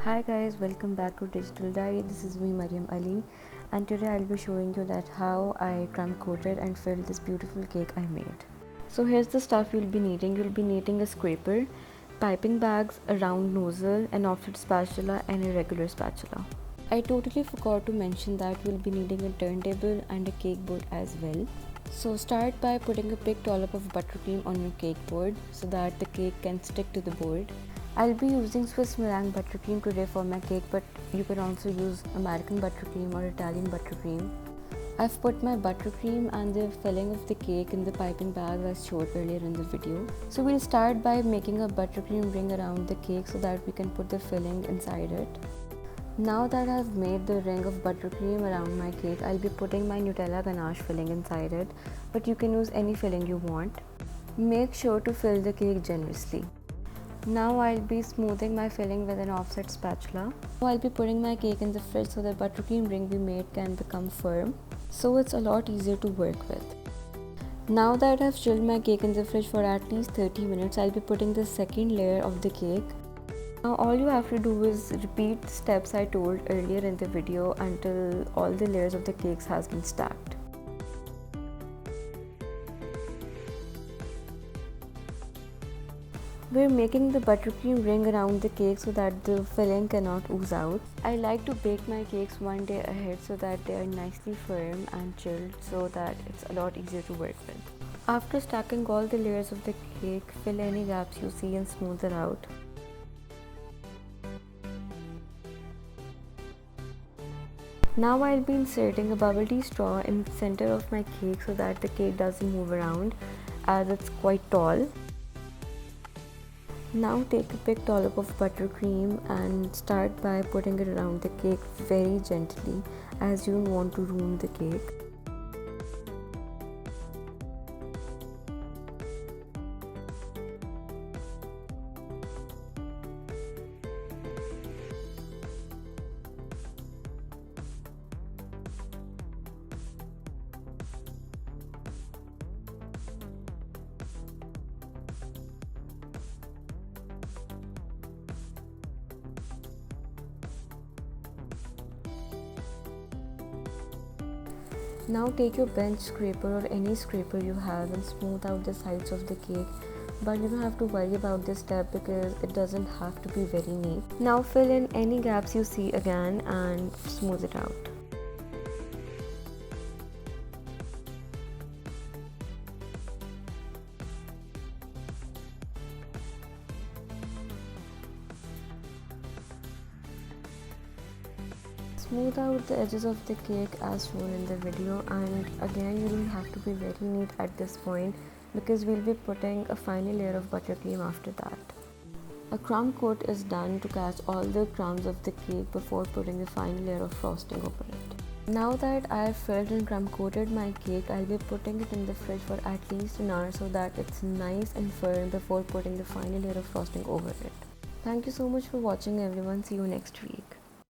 Hi guys, welcome back to Digital Diary. This is me Maryum Ali, and today I'll be showing you that how I crumb coated and filled this beautiful cake I made. So here's the stuff you'll be needing. You'll be needing a scraper, piping bags, a round nozzle, an offset spatula and a regular spatula. I totally forgot to mention that you'll be needing a turntable and a cake board as well. So start by putting a big dollop of buttercream on your cake board so that the cake can stick to the board. I'll be using Swiss meringue buttercream today for my cake, but you can also use American buttercream or Italian buttercream. I've put my buttercream and the filling of the cake in the piping bag as showed earlier in the video. So we'll start by making a buttercream ring around the cake so that we can put the filling inside it. Now that I've made the ring of buttercream around my cake, I'll be putting my Nutella ganache filling inside it, but you can use any filling you want. Make sure to fill the cake generously. Now I'll be smoothing my filling with an offset spatula. Now I'll be putting my cake in the fridge so the buttercream ring we made can become firm, so it's a lot easier to work with. Now that I've chilled my cake in the fridge for at least 30 minutes, I'll be putting the second layer of the cake. Now all you have to do is repeat the steps I told earlier in the video until all the layers of the cakes has been stacked. We're making the buttercream ring around the cake so that the filling cannot ooze out. I like to bake my cakes one day ahead so that they are nicely firm and chilled so that it's a lot easier to work with. After stacking all the layers of the cake, fill any gaps you see and smooth it out. Now I'll be inserting a bubble tea straw in the center of my cake so that the cake doesn't move around as it's quite tall. Now take a big dollop of buttercream and start by putting it around the cake very gently as you don't want to ruin the cake. Now take your bench scraper or any scraper you have and smooth out the sides of the cake, but you don't have to worry about this step because it doesn't have to be very neat. Now fill in any gaps you see again and smooth it out. Smooth out the edges of the cake as shown in the video, and again you don't have to be very neat at this point because we'll be putting a final layer of buttercream after that. A crumb coat is done to catch all the crumbs of the cake before putting the final layer of frosting over it. Now that I've filled and crumb coated my cake, I'll be putting it in the fridge for at least an hour so that it's nice and firm before putting the final layer of frosting over it. Thank you so much for watching everyone. See you next week.